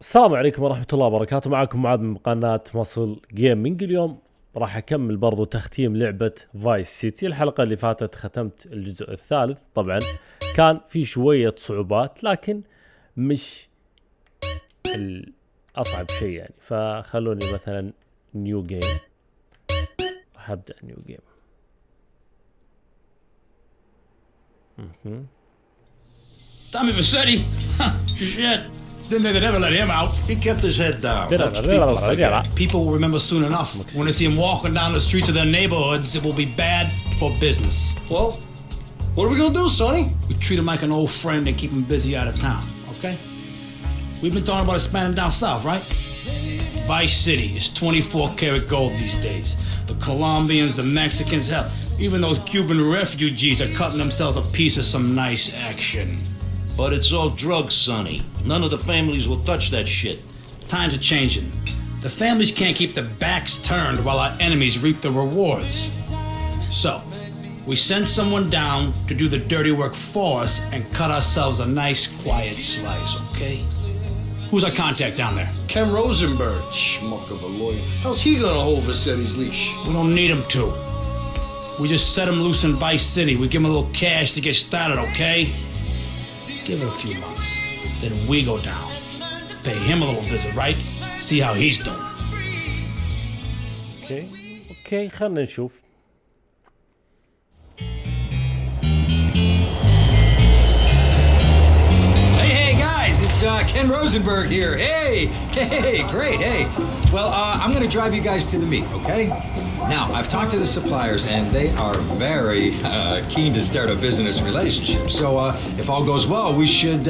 السلام عليكم ورحمة الله وبركاته. معكم معاذ من قناة مصل جيمنج. اليوم راح أكمل برضو تختيم لعبة فايس سيتي. الحلقة اللي فاتت ختمت الجزء الثالث، طبعا كان في شوية صعوبات لكن مش الأصعب شيء يعني. فخلوني مثلا نيو جيم، راح أبدأ نيو جيم. Tommy Vassetti? Shit. Didn't think they'd ever let him out. He kept his head down. People will remember soon enough. When they see him walking down the streets of their neighborhoods, it will be bad for business. Well, what are we gonna do, Sonny? We treat him like an old friend and keep him busy out of town, okay? We've been talking about expanding down south, right? Vice City is 24 karat gold these days. The Colombians, the Mexicans, hell, even those Cuban refugees are cutting themselves a piece of some nice action. But it's all drugs, Sonny. None of the families will touch that shit. Times are changing. The families can't keep their backs turned while our enemies reap the rewards. So, we send someone down to do the dirty work for us and cut ourselves a nice quiet slice, okay? Who's our contact down there? Ken Rosenberg, schmuck of a lawyer. How's he gonna hold Vassetti's leash? We don't need him to. We just set him loose in Vice City. We give him a little cash to get started, okay? Give it a few months. Then we go down. Pay him a little visit, right? See how he's doing. اوكي خلنا نشوف. Hey guys, it's Ken Rosenberg here. Hey, great, hey. Well, I'm gonna drive you guys to the meet, okay? Now, I've talked to the suppliers and they are very keen to start a business relationship. So, if all goes well, we should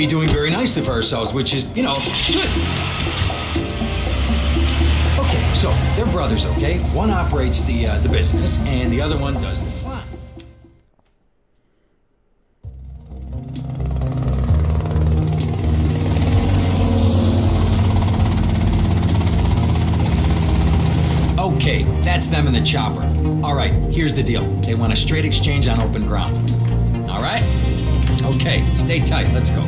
be doing very nicely for ourselves, which is, you know, good. Okay, so they're brothers, okay? One operates the business and the other one does the flying. Okay, that's them in the chopper. All right, here's the deal. They want a straight exchange on open ground. All right? Okay, stay tight. Let's go.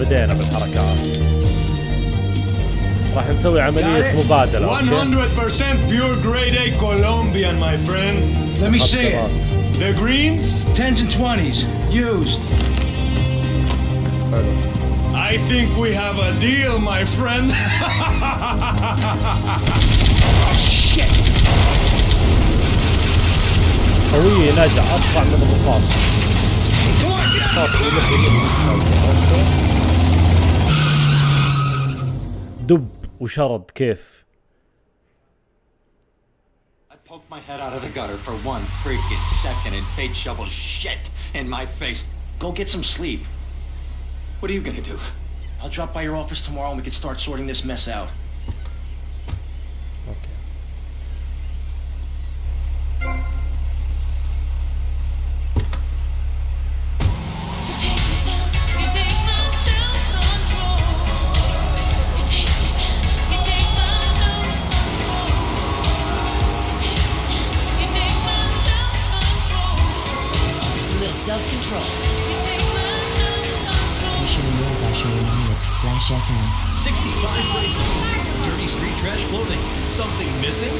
بدينا بالحركات. راح نسوي عملية مبادلة. 100% pure grade A Colombian, my friend. Let me see it. The greens? 10s and 20s. Used. I think we have a deal, my friend. Oh, shit! قوية ناجع أسرع من الرصاص. دب وشرد كيف. I poked my head out of the gutter for one freaking second and fate shoveled shit in my face. Go get some sleep. What are you gonna do? I'll drop by your office tomorrow and we can start sorting this mess out. Okay. Self-control. Mission yours, I'll show you mine. It's Flash FM. 65 bracelets. Dirty street trash clothing. Something missing?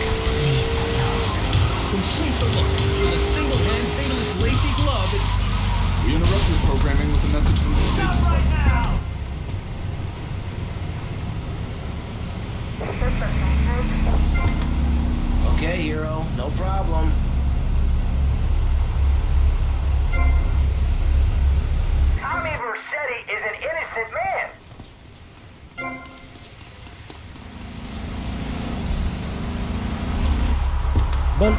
Complete the look with a single-hand fingerless lacy glove. We interrupt your programming with a message from the State Department. Okay, hero. No problem. Tommy Vassetti is an innocent man. بل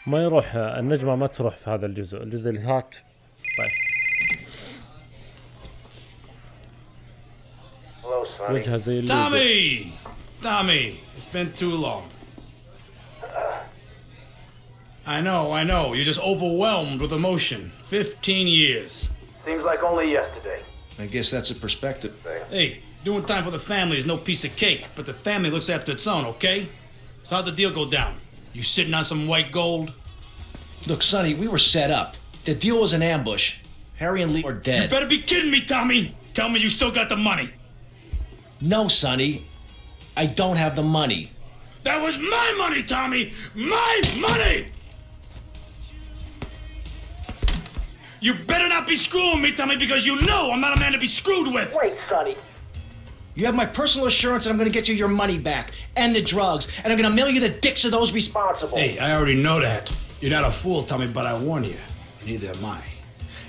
ما يروح النجمة، ما تروح في هذا الجزء اللي هات. طيب وجهه زي اللي Tommy, it's been too long. I know. You're just overwhelmed with emotion. 15 years. Seems like only yesterday. I guess that's a perspective. Hey, doing time for the family is no piece of cake, but the family looks after its own, okay? So how'd the deal go down? You sitting on some white gold? Look, Sonny, we were set up. The deal was an ambush. Harry and Lee are dead. You better be kidding me, Tommy! Tell me you still got the money. No, Sonny. I don't have the money. That was my money, Tommy! My money! You better not be screwing me, Tommy, because you know I'm not a man to be screwed with! Wait, Sonny. You have my personal assurance that I'm gonna get you your money back and the drugs, and I'm gonna mail you the dicks of those responsible. Hey, I already know that. You're not a fool, Tommy, but I warn you. Neither am I.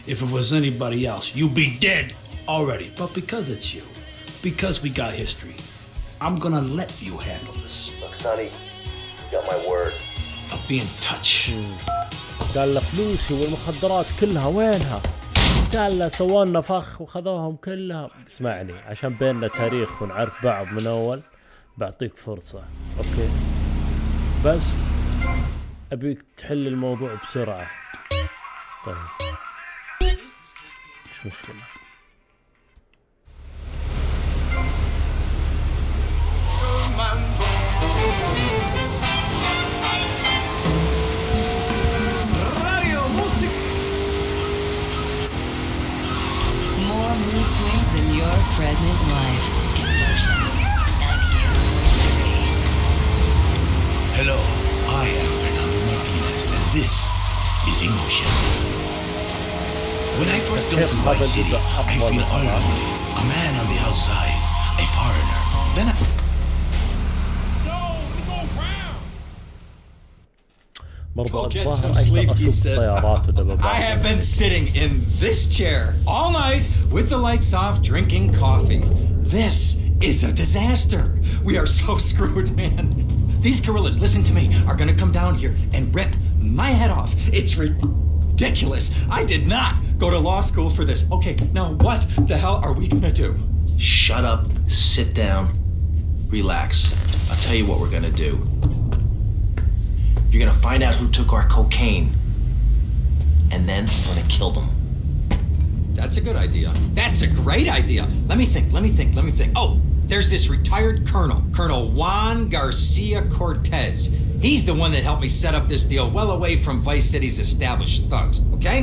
If it was anybody else, you'd be dead already. But because it's you, because we got history, I'm gonna let you handle this. Look, Sonny, you got my word. I'll be in touch. قال له فلوسي والمخدرات كلها وينها؟ قال له سوالنا فخ وخذوهم كلها. اسمعني، عشان بيننا تاريخ ونعرف بعض من أول بعطيك فرصة، أوكي؟ بس أبيك تحل الموضوع بسرعة. طيب مش مشكلة. More mood swings than your pregnant wife. Emotion 98.3. Hello, I am Fernando Martinez, and this is Emotion. When I first come to Vice City, I feel all lonely. A man on the outside, a foreigner. Then I... برضو Go get الظاهر some sleep, أقدر he أشوف says. طيارات ودبابات. I have been sitting in this chair all night with the lights off, drinking coffee. This is a disaster. We are so screwed, man. These gorillas, listen to me, are gonna come down here and rip my head off. It's ridiculous. I did not go to law school for this. Okay, now what the hell are we gonna do? Shut up, sit down, relax. I'll tell you what we're gonna do. You're gonna find out who took our cocaine, and then I'm gonna kill them. That's a good idea. That's a great idea. Let me think. Oh, there's this retired colonel, Colonel Juan Garcia Cortez. He's the one that helped me set up this deal well away from Vice City's established thugs, okay?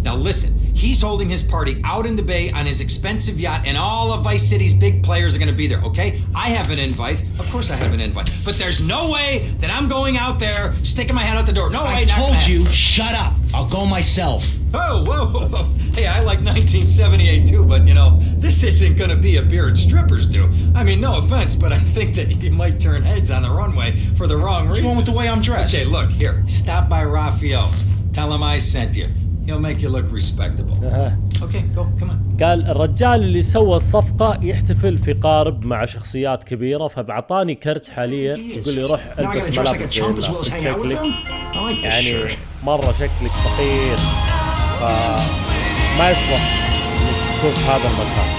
Now listen, he's holding his party out in the bay on his expensive yacht, and all of Vice City's big players are gonna be there, okay? I have an invite. Of course I have an invite. But there's no way that I'm going out there sticking my head out the door. No way. I told you, shut up. I'll go myself. Oh, whoa. Hey, I like 1978 too, but you know, this isn't gonna be a beer and strippers do. I mean, no offense, but I think that you might turn heads on the runway for the wrong reasons. What's wrong with the way I'm dressed? Okay, look, here, stop by Raphael's. Tell him I sent you. He'll make you look respectable. Okay, go, come on. قال الرجال اللي سوى الصفقة يحتفل في قارب مع شخصيات كبيرة، فبعطاني كرت حاليا يقول لي روح البس ملابس زي الناس. شكلك يعني مرة شكلك فقير، فما يصلح انك تكون في هذا المكان.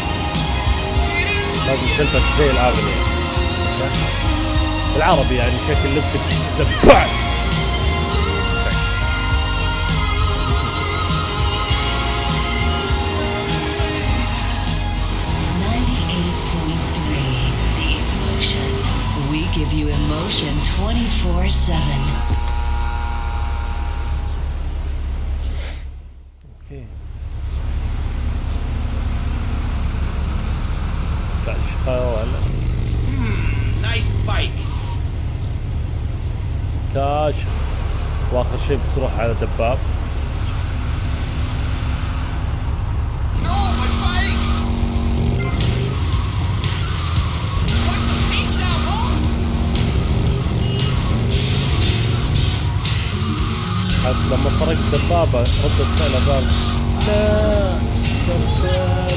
لازم تلبس زي الأغنياء. بالعربي يعني شكل لبسك زبال. We give you emotion 24/7. اوكي. كاشخة ولا؟ Nice bike. كاشخ. واخر شيء بتروح على دباب. لما سرقت دبابة ردت فعله قال لا استغفر.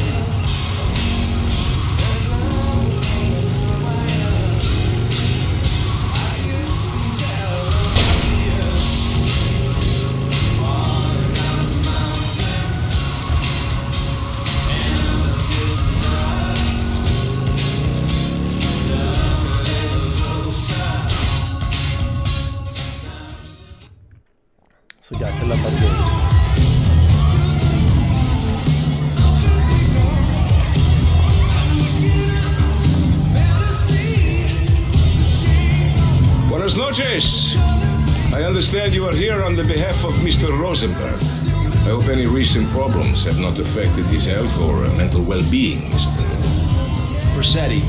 Buenas noches. I understand you are here on the behalf of Mr. Rosenberg. I hope any recent problems have not affected his health or mental well-being, Mr. Versetti.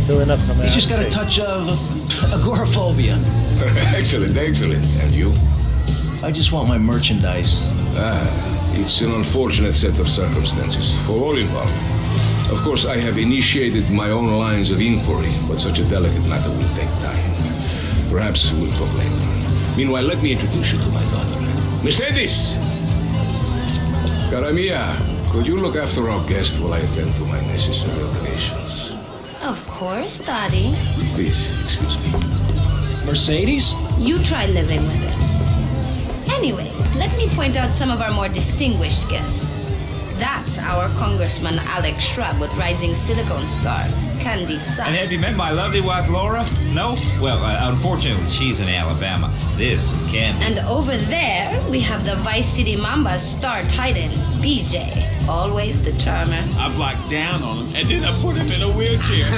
He's just got a touch of agoraphobia. Excellent, excellent. And you? I just want my merchandise. It's an unfortunate set of circumstances for all involved. Of course, I have initiated my own lines of inquiry, but such a delicate matter will take time. Perhaps we'll talk later. Meanwhile, let me introduce you to my daughter. Mercedes! Cara mia, could you look after our guest while I attend to my necessary obligations? Of course, Daddy. Please, excuse me. Mercedes? You try living with it. Anyway, let me point out some of our more distinguished guests. That's our Congressman Alex Shrub with rising silicone star, Candy Sykes. And have you met my lovely wife, Laura? No? Well, unfortunately, she's in Alabama. This is Candy. And over there, we have the Vice City Mamba's star titan, BJ. Always the charmer. I blocked down on him, and then I put him in a wheelchair.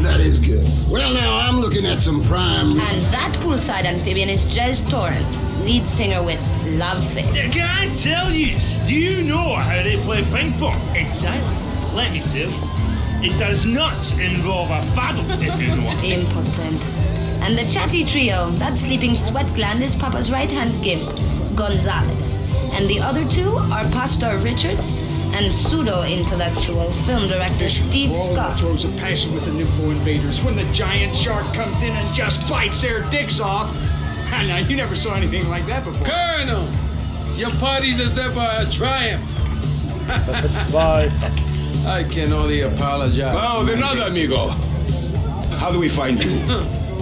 That is good. Well, now I'm looking at some prime... And that poolside amphibian is Jez Torrent, lead singer with Love Fist. Can I tell you, do you know how they play ping pong? It's silent. Let me tell you. It does not involve a paddle, if you know what I mean. Impotent. And the chatty trio, that sleeping sweat gland is Papa's right-hand gimp, Gonzalez. And the other two are Pastor Richards and pseudo-intellectual film director Steve Scott. Throws a passion with the nympho invaders when the giant shark comes in and just bites their dicks off. Now, you never saw anything like that before. Colonel, your party deserve a triumph. Bye. I can only apologize. Oh, de nada, amigo. How do we find you?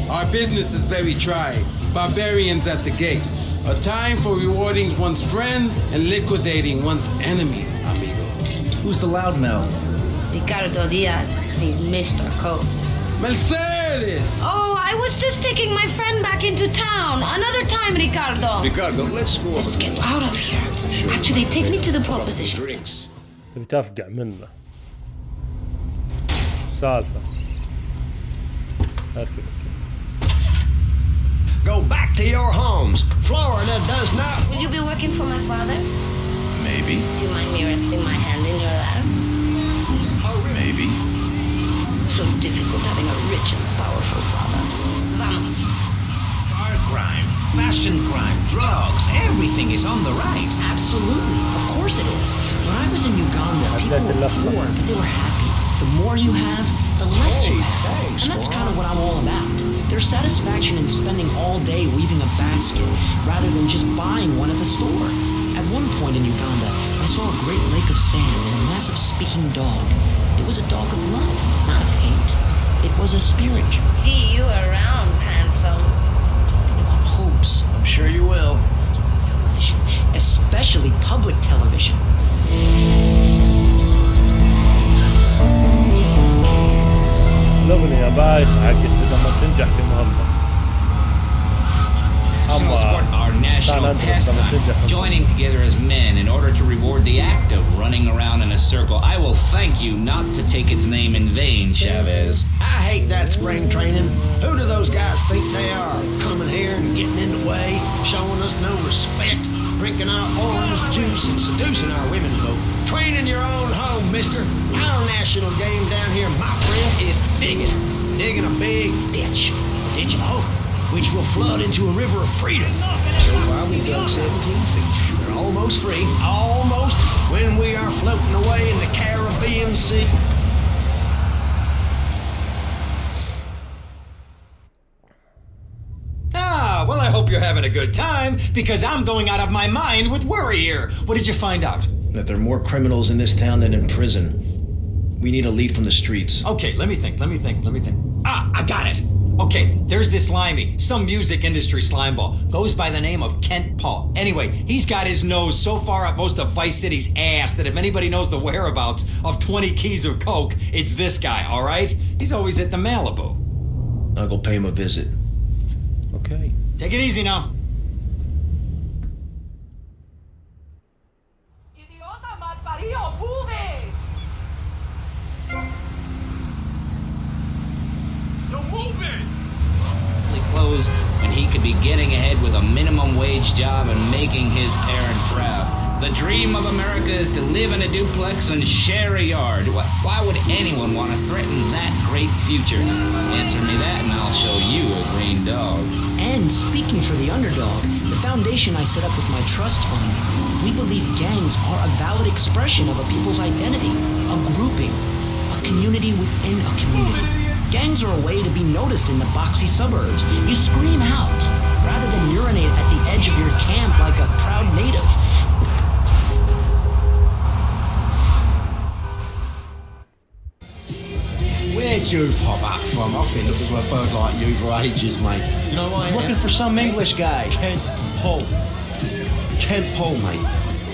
Our business is very trying. Barbarians at the gate. A time for rewarding one's friends and liquidating one's enemies, amigo. Who's the loudmouth? Ricardo Diaz. He's Mr. Cole. Mercedes! Oh, I was just taking my friend back into town. Another time, Ricardo. Ricardo, let's go. Let's get out of here. Actually, take me to the pole position. Drinks. تبي تفقع منه سالفة Go back to your homes. Florida does not... Will you be working for my father? Maybe. Do you mind me resting my hand in your lap? Maybe. So difficult having a rich and powerful father. Vamos. Car crime, fashion crime, drugs, everything is on the rise. Absolutely. Of course it is. When I was in Uganda, people were poor, but they were happy. The more you have, the less you have. And that's kind of what I'm all about. There's satisfaction in spending all day weaving a basket rather than just buying one at the store. At one point in Uganda, I saw a great lake of sand and a massive speaking dog. It was a dog of love, not of hate. It was a spirit. See you around, handsome. Talking about hopes. I'm sure you will. Television, especially public television. الأغنية بايخة حقت لما تنجح في مهمة. Our national pastime, joining together as men in order to reward the act of running around in a circle. I will thank you not to take its name in vain, Chavez. I hate that spring training. Who do those guys think they are? Coming here and getting in the way, showing us no respect, drinking our orange juice and seducing our women folk. Train in your own home, mister. Our national game down here, my friend, is digging a big ditch of hope, which will flood into a river of freedom. So far we dug 17 feet. We're almost free, almost, when we are floating away in the Caribbean Sea. Well, I hope you're having a good time, because I'm going out of my mind with worry here. What did you find out? That there are more criminals in this town than in prison. We need a lead from the streets. Okay, let me think. I got it. Okay, there's this limey, some music industry slimeball. Goes by the name of Kent Paul. Anyway, he's got his nose so far up most of Vice City's ass that if anybody knows the whereabouts of 20 keys of coke, it's this guy, all right? He's always at the Malibu. I'll go pay him a visit. Okay. Take it easy now. clothes when he could be getting ahead with a minimum wage job and making his parent proud. The dream of America is to live in a duplex and share a yard. Why would anyone want to threaten that great future? Answer me that and I'll show you a green dog. And speaking for the underdog, the foundation I set up with my trust fund, we believe gangs are a valid expression of a people's identity, a grouping, a community within a community. Gangs are a way to be noticed in the boxy suburbs. You scream out, rather than urinate at the edge of your camp like a proud native. Where'd you pop up from? I've been looking for a bird like you for ages, mate. You know what? Looking for some English guy. Kent Paul, mate.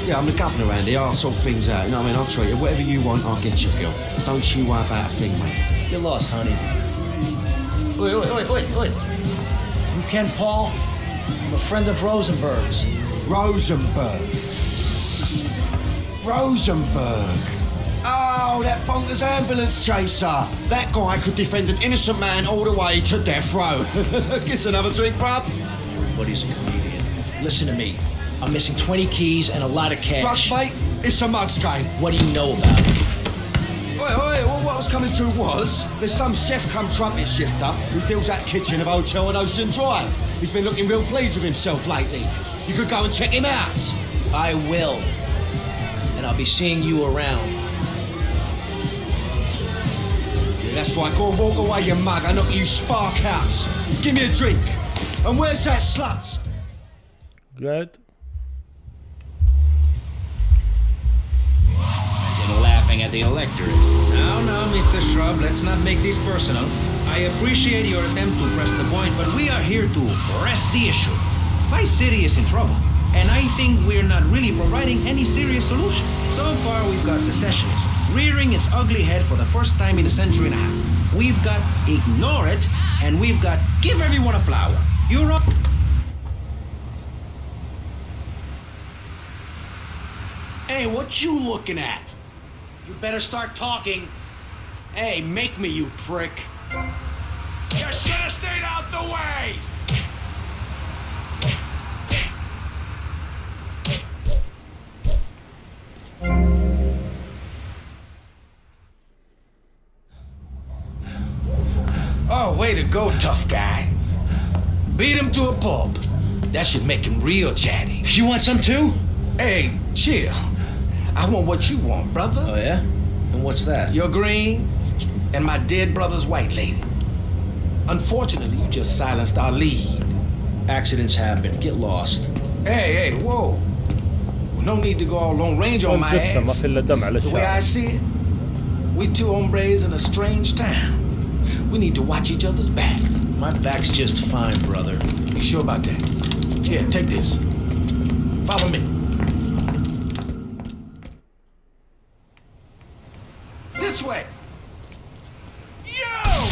Yeah, I'm the governor around here. I'll sort things out. You know what I mean? I'll treat you. Whatever you want, I'll get you, girl. Don't you worry about a thing, mate. Get lost, honey. Wait. You Ken Paul? I'm a friend of Rosenberg's. Rosenberg. Oh, that bonkers ambulance chaser. That guy could defend an innocent man all the way to death row. Gets another drink, bruv. Everybody's a comedian. Listen to me. I'm missing 20 keys and a lot of cash. Drugs, mate? It's a mug's game. What do you know about it? Oi, well, what I was coming to was, there's some chef come trumpet shifter who deals at kitchen of a hotel on Ocean Drive. He's been looking real pleased with himself lately. You could go and check him out. I will. And I'll be seeing you around. Yeah, that's right, go and walk away, you mug. I knock you spark out. Give me a drink. And where's that slut? Good. Laughing at the electorate. Now, Mr. Shrub, let's not make this personal. I appreciate your attempt to press the point, but we are here to press the issue. Vice City is in trouble, and I think we're not really providing any serious solutions. So far, we've got secessionism rearing its ugly head for the first time in a century and a half. We've got ignore it, and we've got give everyone a flower. You're up. Hey, what you looking at? You better start talking. Hey, make me, you prick. You should have stayed out the way! Oh, way to go, tough guy. Beat him to a pulp. That should make him real chatty. You want some too? Hey, chill. I want what you want, brother. Oh, yeah? And what's that? Your green and my dead brother's white lady. Unfortunately, you just silenced our lead. Accidents happen. Get lost. Hey, whoa. Well, no need to go all long range on my ass. The way I see it, we two hombres in a strange town. We need to watch each other's back. My back's just fine, brother. You sure about that? Here, take this. Follow me. This way. Yo!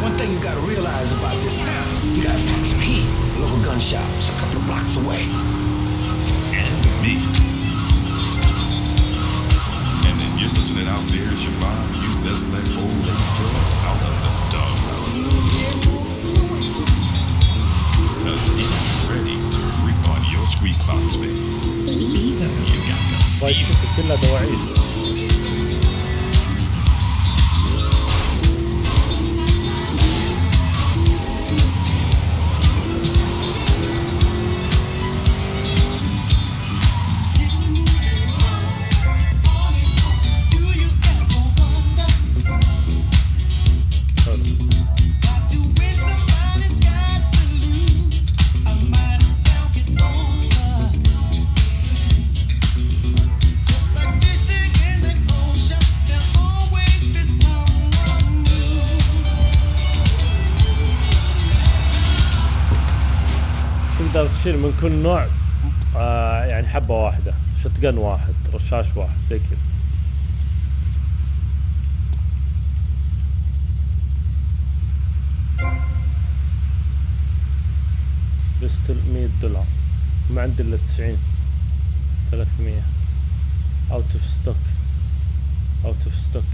One thing you gotta realize about this town, you gotta pack some heat. Local gun shops a couple of blocks away. And me. And if you're listening out there, Shabbat, you best let old lady girl out of the doghouse. Because he's ready to freak on your squeak box, baby. You got the فايس كلها دواعيش. Just like fishing. تقدر تشيل من كل نوع يعني حبة واحدة، شوتجن واحد، رشاش واحد، زي كذا. بستل $100 ما عندي الا 90 300 اوت اوف ستوك اوت اوف ستوك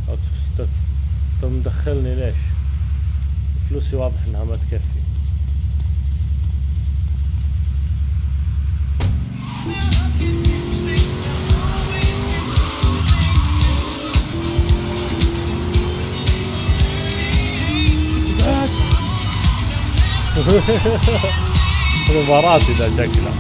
اوت اوف ستوك. طب مدخلني ليش؟ فلوسي واضح انها ما تكفي. مباراة إذا شكلها.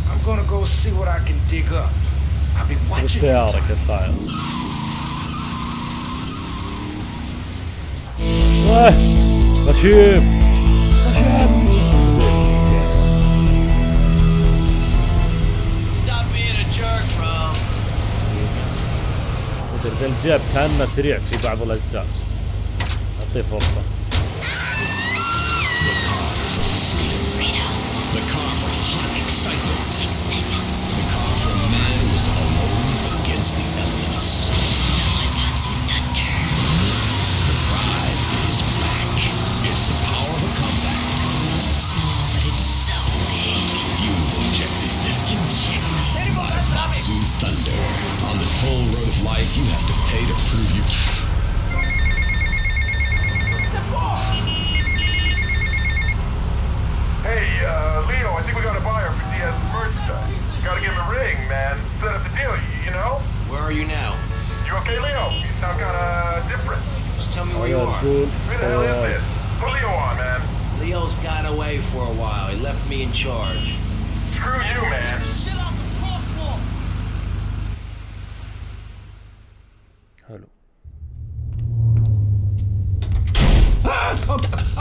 I'm gonna go see what I can dig up. I'll be watching السيارة كالصاير. غشيم غشيم. Stop being a jerk, bro. ذا الجيب كأنه سريع في بعض الأجزاء. أعطيه فرصة. The car for hot excitement. The car for a man who is alone against the elements. The pride is back. It's the power of a compact. Small, but it's so big. Fuel injected. By Batsu Thunder. On the toll road of life, you have to pay to prove you can. Hey, Leo, I think we got a buyer for Diaz's merchandise. Gotta give him a ring, man. Set up the deal, you know? Where are you now? You okay, Leo? You sound kinda different. Just tell me where you are. Who the hell is this? Put Leo on, man. Leo's got away for a while. He left me in charge. Screw you, man. حلو.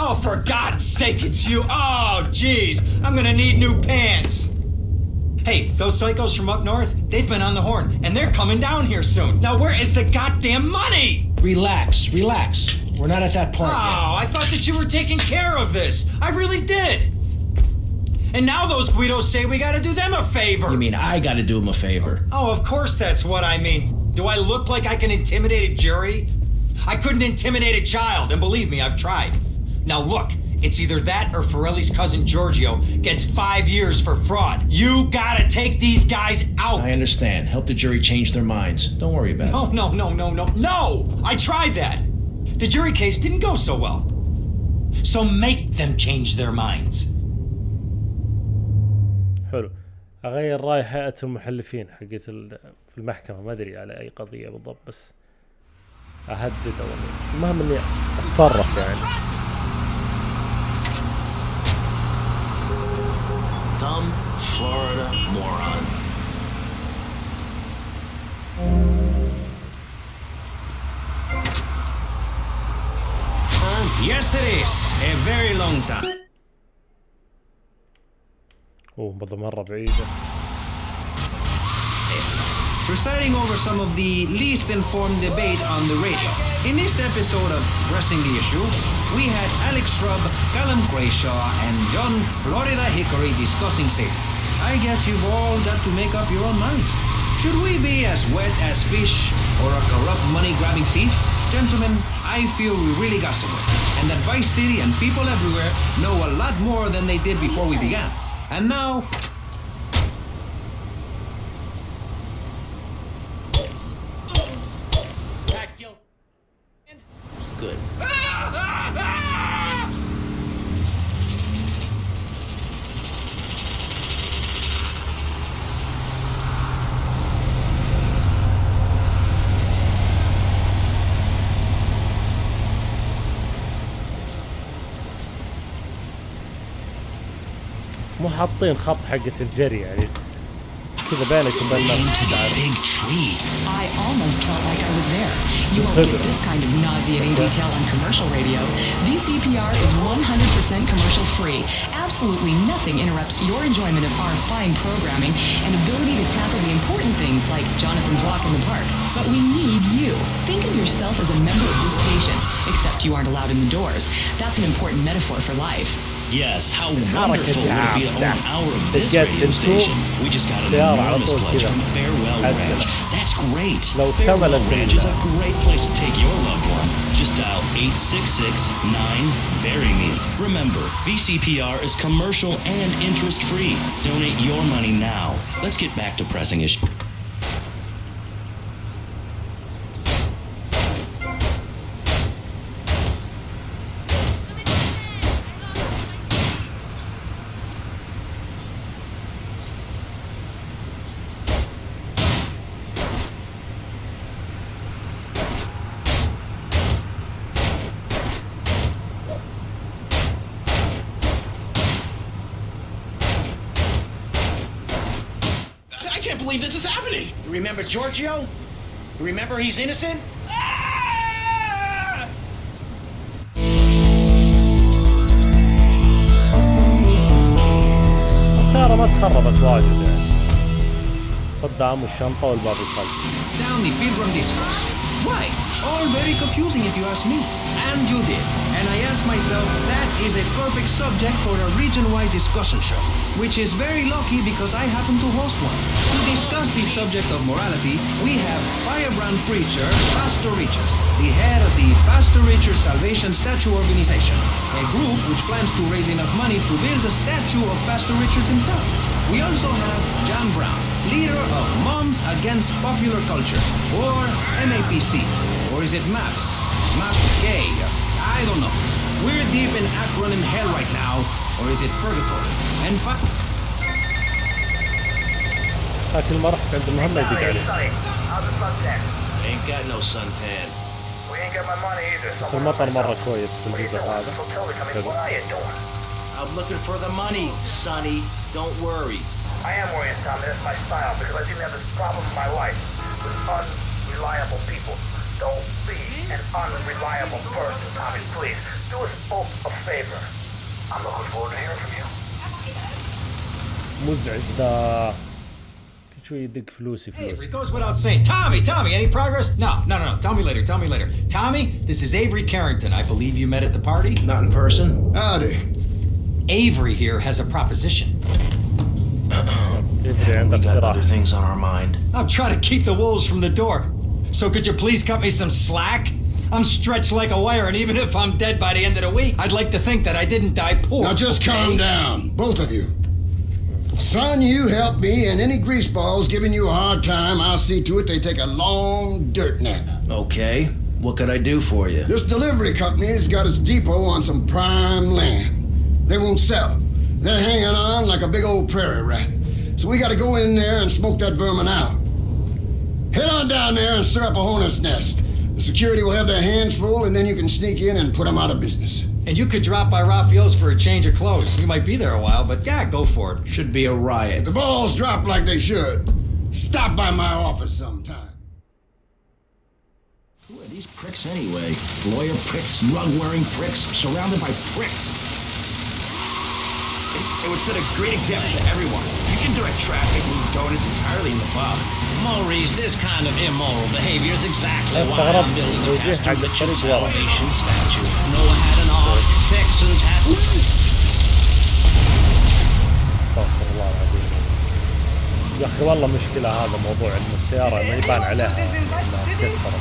Oh, for God's sake, it's you. Oh, jeez. I'm gonna need new pants. Hey, those psychos from up north, they've been on the horn, and they're coming down here soon. Now, where is the goddamn money? Relax, relax. We're not at that point yet. Oh, I thought that you were taking care of this. I really did. And now those Guidos say we gotta do them a favor. You mean I gotta do him a favor? Oh, of course that's what I mean. Do I look like I can intimidate a jury? I couldn't intimidate a child, and believe me, I've tried. Now look, it's either that or Forelli's cousin Giorgio gets 5 years for fraud. You gotta take these guys out. I understand. Help the jury change their minds. Don't worry about it. No! I tried that. The jury case didn't go so well. So make them change their minds. حلو. أغير رأي هيئة المحلفين حقت في المحكمة، ما أدري على أي قضية بالضبط، بس أهدد أو المهم إني أتصرف يعني. Dumb Florida moron. Yes, it is. A very long time. والله مرة بعيدة. Yes. Presiding over some of the least informed debate on the radio. In this episode of Pressing the Issue, we had Alex Shrub, Callum Grayshaw, and John Florida Hickory discussing Satan. I guess you've all got to make up your own minds. Should we be as wet as fish or a corrupt money-grabbing thief? Gentlemen, I feel we really got somewhere, and that Vice City and people everywhere know a lot more than they did before we began. And now... Good. مو حاطين خط حقة الجري يعني كذا بينك وبين I almost felt like I was there. You won't get this kind of nauseating detail on commercial radio. VCPR is 100% commercial free. Absolutely nothing interrupts your enjoyment of our fine programming and ability to tackle the important things like Jonathan's walk in the park. But we need you. Think of yourself as a member of this station, except you aren't allowed in the doors. That's an important metaphor for life. Yes, how wonderful would it be to own an hour of this radio station? We just got an enormous pledge from Farewell Ranch. That's great. Farewell Ranch is a great place to take your loved one. Just dial 866-9-BURY-ME. Remember, VCPR is commercial and interest-free. Donate your money now. Let's get back to pressing issues. I can't believe this is happening. You remember Giorgio? You remember he's innocent? السيارة ما تخربت واجد يعني. صدام والشنطة والباب الخلفي. Down the Pilgrim Discourse. Why? All very confusing if you ask me. And you did. And I asked myself, that is a perfect subject for a region-wide discussion show, which is very lucky because I happen to host one. To discuss the subject of morality, we have firebrand preacher Pastor Richards, the head of the Pastor Richards Salvation Statue Organization, a group which plans to raise enough money to build a statue of Pastor Richards himself. We also have John Brown, leader of Moms Against Popular Culture, or MAPC, or is it MAPS? MAPK? I don't know. We're deep in Akron in hell right now, or is it purgatory? And لكن ما رحت عند المهمة يدق عليه. Ain't got no suntan. We ain't got my money either. بس المطر مرة كويس في الجزء هذا. I'm looking for the money, Sonny. Don't worry. I am worrying, Tommy. That's my style because I didn't have this problem in my life with unreliable people. Don't be an unreliable person, Tommy. Please do us both a favor. I'm looking forward to hearing from you. مزعج ذا. كل شوي يدق فلوسي. Avery, goes without saying. Tommy, any progress? No. Tell me later. Tommy, this is Avery Carrington. I believe you met at the party? Not in person. Howdy. Avery here has a proposition. We got other things on our mind. I'm trying to keep the wolves from the door. So could you please cut me some slack? I'm stretched like a wire, and even if I'm dead by the end of the week, I'd like to think that I didn't die poor. Now just calm down, both of you. Son, you help me, and any greaseballs giving you a hard time, I'll see to it they take a long dirt nap. Okay. What could I do for you? This delivery company's got its depot on some prime land. They won't sell it. They're hanging on like a big old prairie rat. So we gotta go in there and smoke that vermin out. Head on down there and stir up a hornet's nest. The security will have their hands full, and then you can sneak in and put them out of business. And you could drop by Raphael's for a change of clothes. You might be there a while, but yeah, go for it. Should be a riot. If the balls drop like they should, stop by my office sometime. Who are these pricks anyway? Lawyer pricks, rug-wearing pricks, surrounded by pricks. It would set a great example to everyone. You can direct traffic and donuts entirely in the pub. Maurice, this kind of immoral behavior is exactly why I'm building the Pastor Richard Salvation statue. Noah had an ark, Texans had... استغفر الله العظيم. يا اخي والله مشكلة هذا موضوع ان السيارة ما يبان عليها انها تكسرت.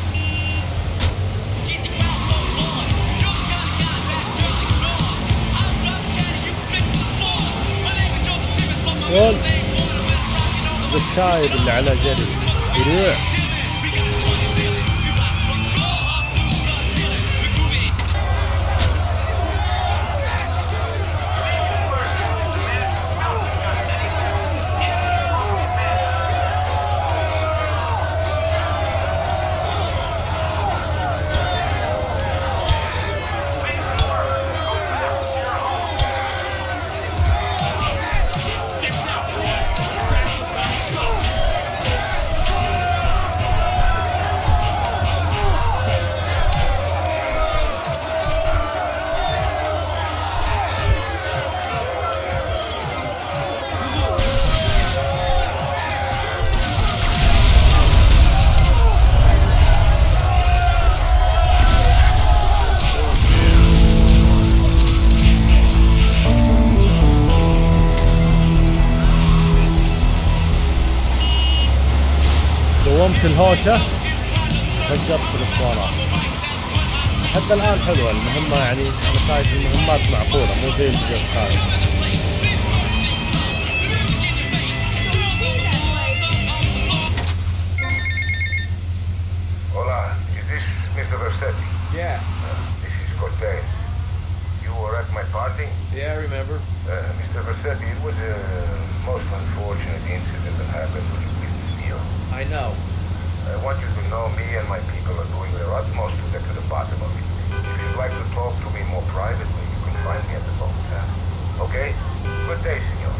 قول الشايب اللي على جري يروح. قومت الهوشة فجرت الاسطوانات. حتى الان حلوة المهمة، يعني انا شايف المهمات معقولة مو زي الجزء الثاني. Hola, is this Mr. Versetti? Yeah. This is Cortez. You were at my party? Yeah, I remember. Mr. Versetti, it was a most unfortunate incident that happened with your business deal. I know. I want you to know me and my people are doing their utmost to get to the bottom of it. If you'd like to talk to me more privately, you can find me at the boat stand. Okay? Good day, senor.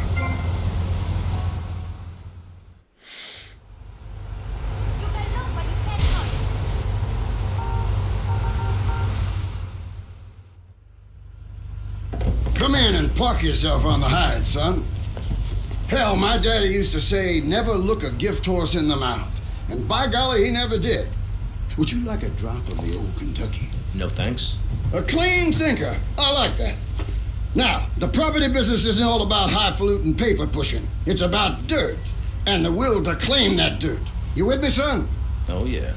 Come in and park yourself on the hide, son. Hell, my daddy used to say, never look a gift horse in the mouth. And by golly, he never did. Would you like a drop of the old Kentucky? No thanks. A clean thinker. I like that. Now, the property business isn't all about highfalutin paper pushing. It's about dirt and the will to claim that dirt. You with me, son? Oh, yeah.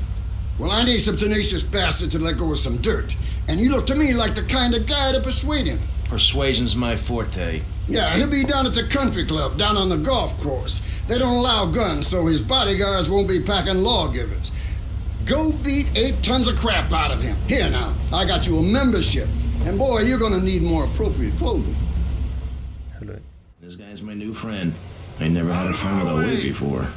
Well, I need some tenacious bastard to let go of some dirt. And you look to me like the kind of guy to persuade him. Persuasion's my forte. Yeah, he'll be down at the country club, down on the golf course. They don't allow guns, so his bodyguards won't be packing lawgivers. Go beat 8 tons of crap out of him. Here now, I got you a membership. And boy, you're gonna need more appropriate clothing. Hello. This guy's my new friend. I never had a friend with a wig before.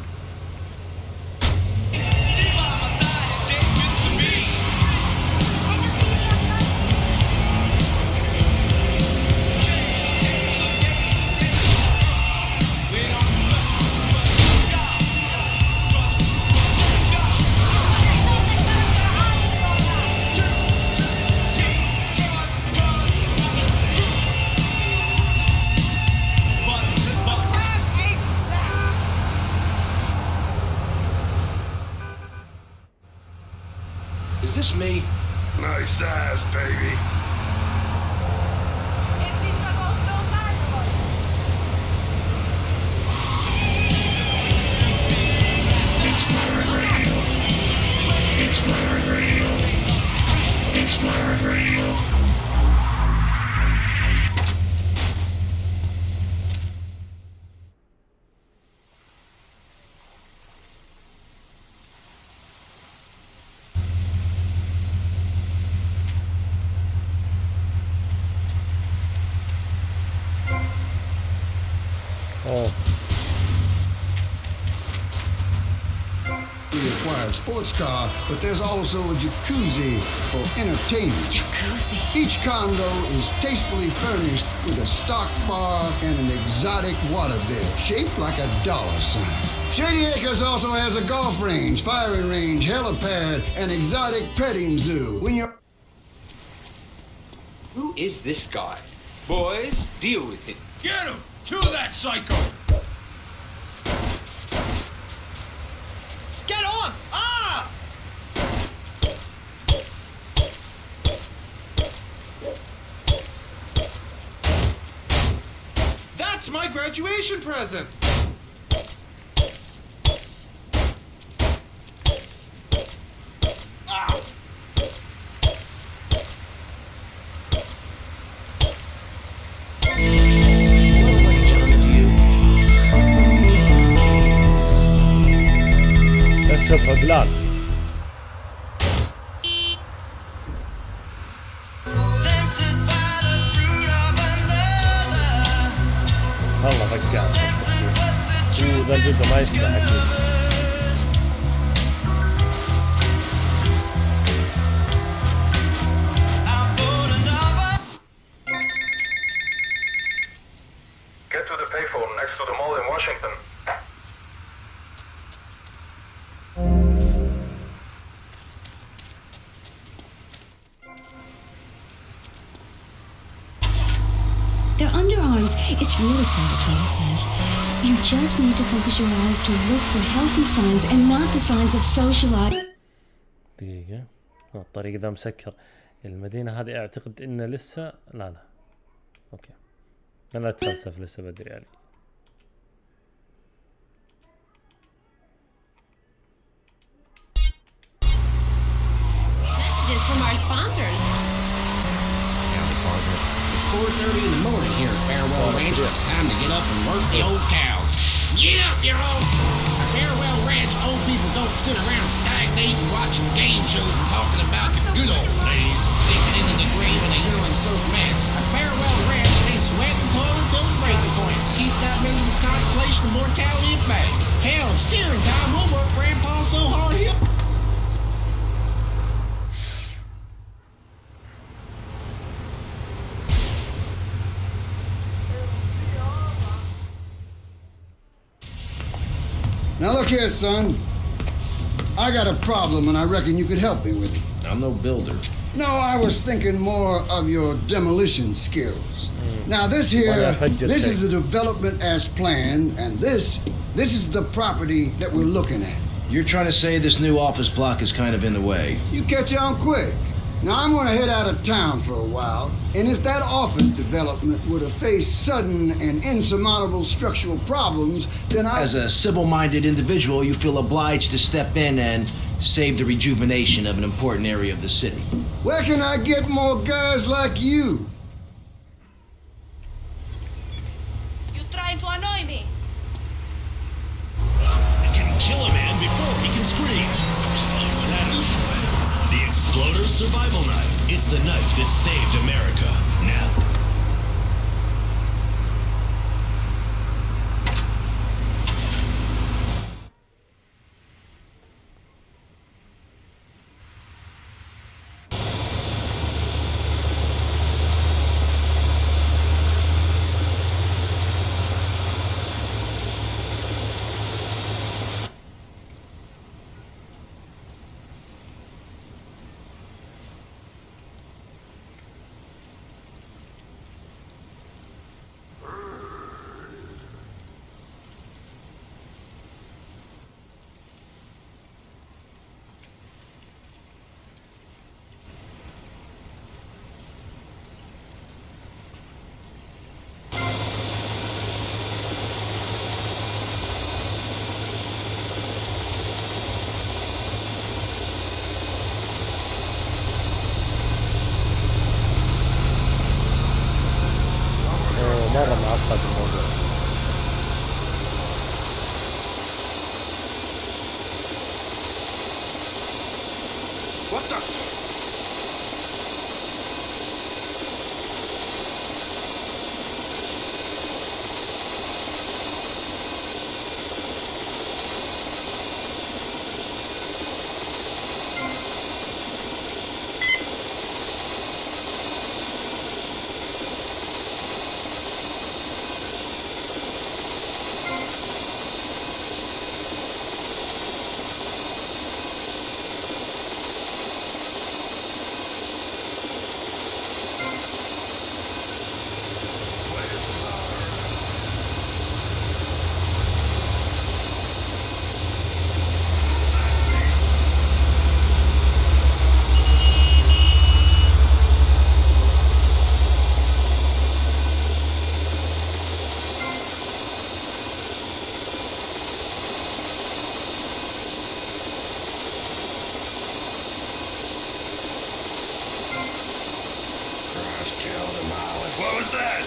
Is this me? Nice ass, baby. It's my radio. It's my radio. It's my radio. Oh. We acquired sports car, but there's also a jacuzzi for entertainment. Jacuzzi. Each condo is tastefully furnished with a stock bar and an exotic waterbed shaped like a dollar sign. Shady Acres also has a golf range, firing range, helipad, and exotic petting zoo. When you're... Who is this guy? Boys, deal with him. Get him! To that psycho! Get on! Ah! That's my graduation present! Ah! شوف بلال. والله رجال ذا الجزء ما يسمع اكيد. Get to the payphone next to the mall in Washington. Their underarms, it's really quite attractive. You just need to focus your eyes to look for healthy signs and not the signs of socializing. دقيقة، الطريق ذا مسكر. المدينة هذه اعتقد انه لسه لا اوكي. انا اتفلسف لسه بدري علي. here at Farewell Ranch, it's time to get up and work the old cows. Get up, you all! At Farewell Ranch, old people don't sit around stagnating, watching game shows and talking about the good old days, sinking into the grave in a urine-soaked mess. At Farewell Ranch, they sweat and toil until the breaking point. Keep that miserable contemplation of mortality at bay. Hell, steering time, we'll work Grandpa so hard he'll... Now look here, son. I got a problem and I reckon you could help me with it. I'm no builder. No, I was thinking more of your demolition skills. Now this here, this is a development as planned, and this is the property that we're looking at. You're trying to say this new office block is kind of in the way? You catch on quick. Now I'm gonna head out of town for a while, and if that office development were to face sudden and insurmountable structural problems, then As a civil-minded individual, you feel obliged to step in and save the rejuvenation of an important area of the city. Where can I get more guys like you? You trying to annoy me? It can kill a man before he can scream. The Exploder Survival Knife. It's the knife that saved America. Now. مرة معقد الموضوع. What the f... What was that?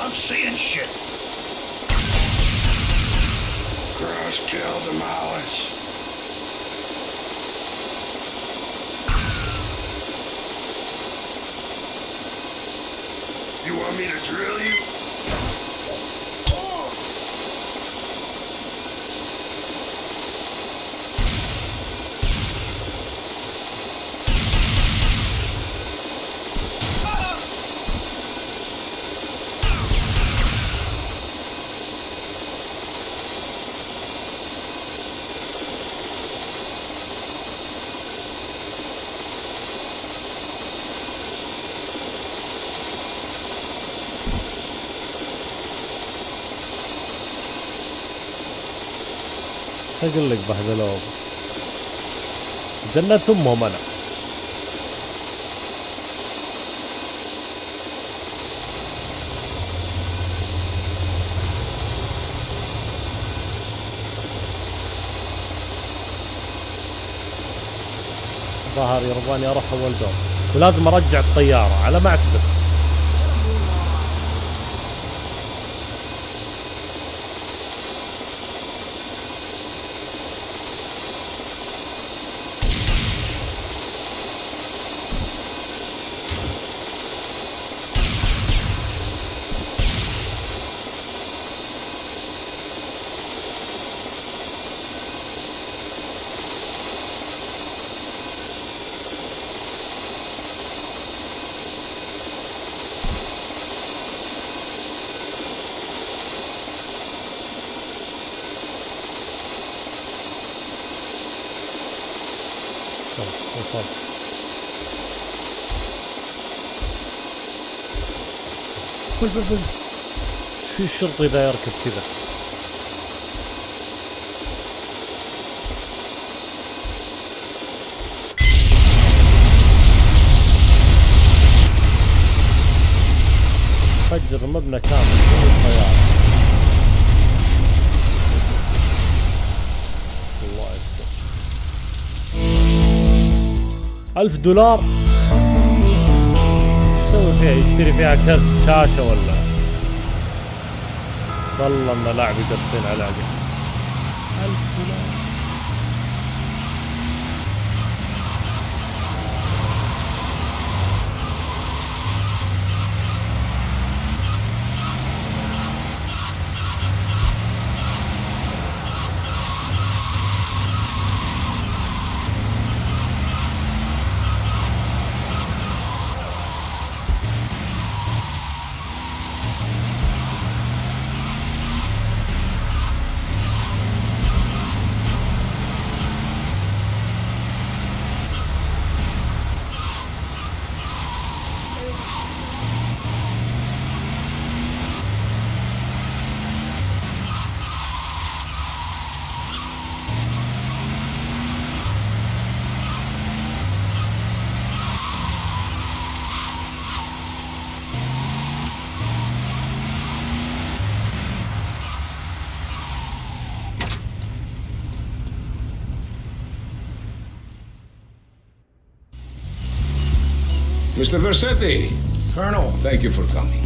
I'm seeing shit. Cross kill demolish. You want me to drill you? اقول لك بهدلوهم جنة امهم انا. ظهر يرضاني اروح اول دور ولازم ارجع الطيارة على ما اعتقد. وصلت. بل شو الشرطي اذا يركب كذا؟ فجر مبنى كامل من الطيارة. الله يستر. $1000 يسوي فيها؟ يشتري فيها كرت شاشة ولا؟ والله ان لاعب يقصين على عقل. $1000. Mr. Versetti. Colonel. Thank you for coming.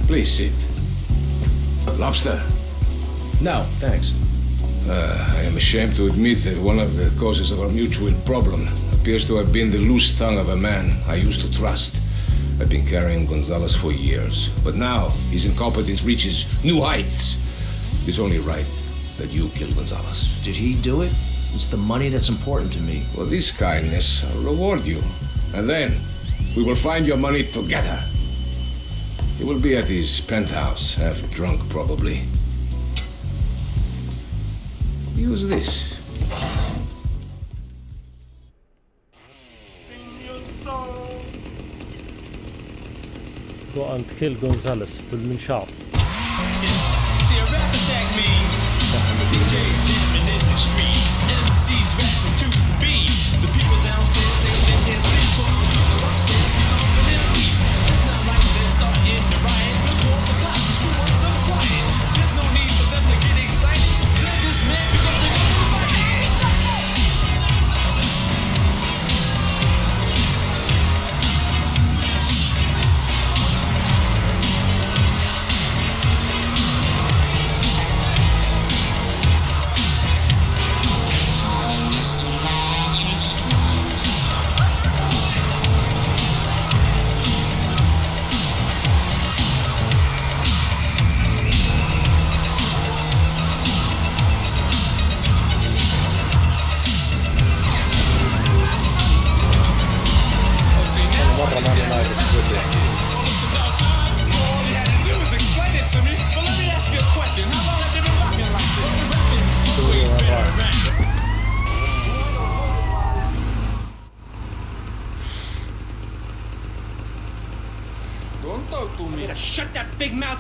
Please sit. Lobster? No, thanks. I am ashamed to admit that one of the causes of our mutual problem appears to have been the loose tongue of a man I used to trust. I've been carrying Gonzalez for years, but now his incompetence reaches new heights. It's only right that you kill Gonzalez. Did he do it? It's the money that's important to me. For this kindness, I'll reward you. And then we will find your money together. He will be at his penthouse, half drunk probably. Use this. Go and kill Gonzalez بالمنشار.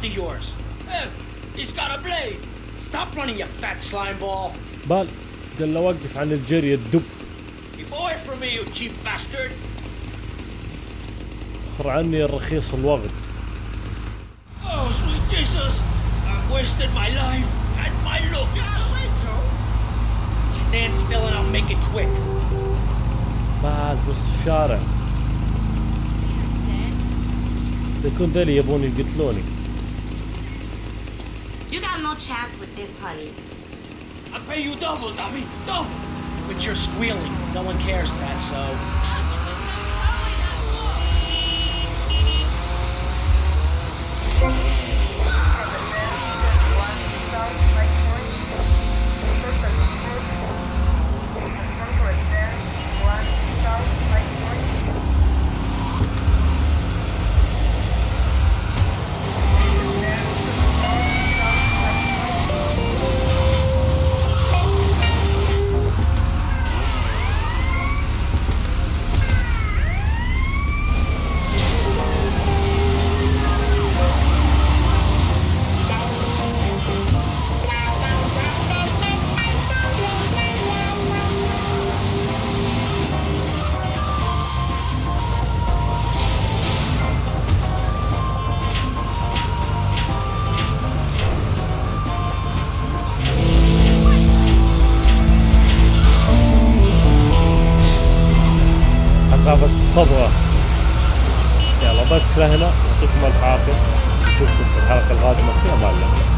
after yours. He's got a blade. Stop running, you fat slime ball. بال قال له وقف عن الجري الدب. Keep away from me, you cheap bastard. اخر عني الرخيص الوغد. Oh, sweet Jesus. I've wasted my life and my looks. Stand still and I'll make it quick. بال في وسط الشارع. يكون ذلي يبون يقتلوني. You got no chance with this, honey. I'll pay you double, dummy. Double. But you're squealing. No one cares, Pat, so... خافت الصبغة. يلا بس لهنا، يعطيكم الف عافية، نشوفكم في الحلقة القادمة في امان الله.